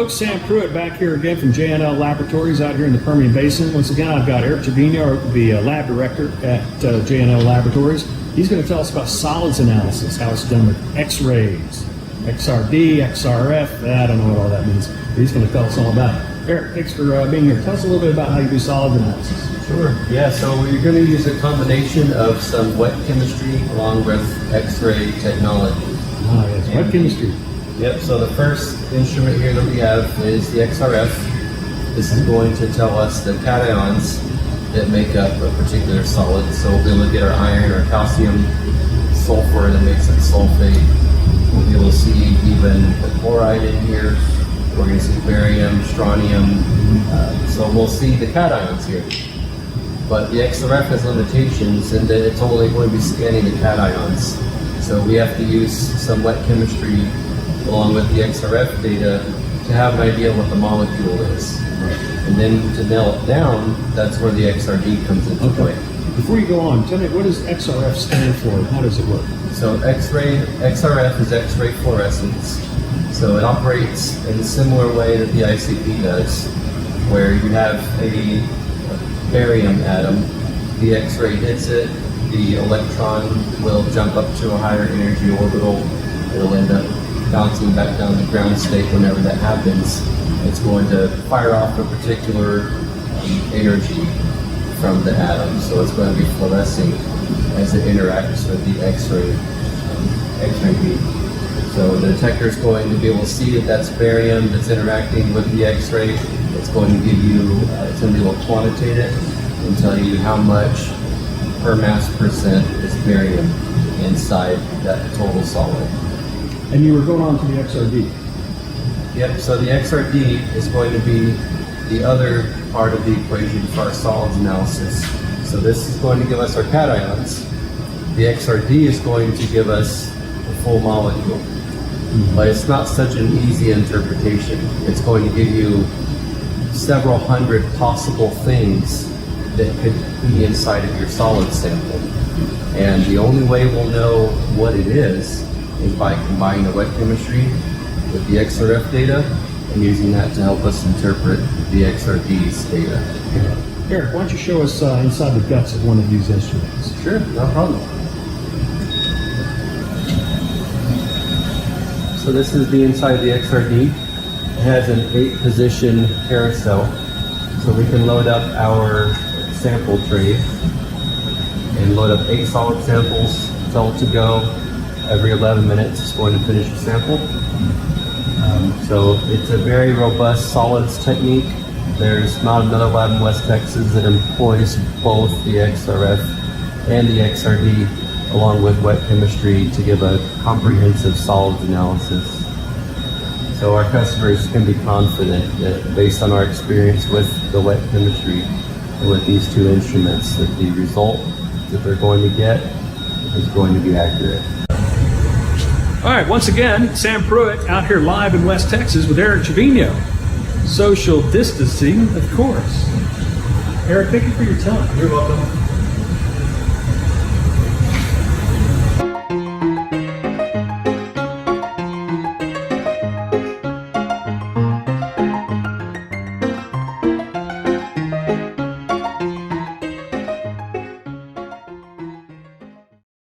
folks, Sam Pruitt back here again from J&L Laboratories out here in the Permian Basin. Once again, I've got Eric Trevino, the lab director at J&L Laboratories. He's going to tell us about solids analysis, how it's done with X-rays, XRD, XRF. I don't know what all that means. He's going to tell us all about it. Eric, thanks for being here. Tell us a little bit about how you do solids analysis. Sure. Yeah, so we're going to use a combination of some wet chemistry along with X-ray technology. Ah, yes, wet chemistry. Yep, so the first instrument here that we have is the XRF. This is going to tell us the cations that make up a particular solid. So we'll be able to get our iron, our calcium, sulfur that makes up sulfate. We'll be able to see even the chloride in here. We're going to see barium, strontium. So we'll see the cations here. But the XRF has limitations in that it's only going to be scanning the cations. So we have to use some wet chemistry along with the XRF data to have an idea of what the molecule is. And then to nail it down, that's where the XRD comes into play. Before you go on, tell me, what does XRF stand for and how does it work? So XRF is X-ray fluorescence. So it operates in a similar way that the ICP does, where you have a barium atom, the X-ray hits it, the electron will jump up to a higher energy orbital, it'll end up bouncing back down to ground state whenever that happens. It's going to fire off a particular energy from the atom, so it's going to be fluorescing as it interacts with the X-ray beam. So the detector is going to be able to see that that's barium that's interacting with the X-ray. It's going to give you, it's going to be able to quantitate it and tell you how much per mass percent is barium inside that total solid. And you were going on to the XRD. Yep, so the XRD is going to be the other part of the equation for our solids analysis. So this is going to give us our cations. The XRD is going to give us a full molecule. But it's not such an easy interpretation. It's going to give you several hundred possible things that could be inside of your solid sample. And the only way we'll know what it is by combining the wet chemistry with the XRF data and using that to help us interpret the XRD's data. Eric, why don't you show us inside the guts of one of these instruments? Sure, no problem. So this is the inside of the XRD. It has an 8-position carousel, so we can load up our sample tray and load up 8 solid samples. Tell it to go. Every 11 minutes it's going to finish a sample. So it's a very robust solids technique. There's not another lab in West Texas that employs both the XRF and the XRD along with wet chemistry to give a comprehensive solids analysis. So our customers can be confident that based on our experience with the wet chemistry and with these two instruments, that the result that they're going to get is going to be accurate. All right, once again, Sam Pruitt out here live in West Texas with Eric Trevino. Social distancing, of course. Eric, thank you for your time. You're welcome.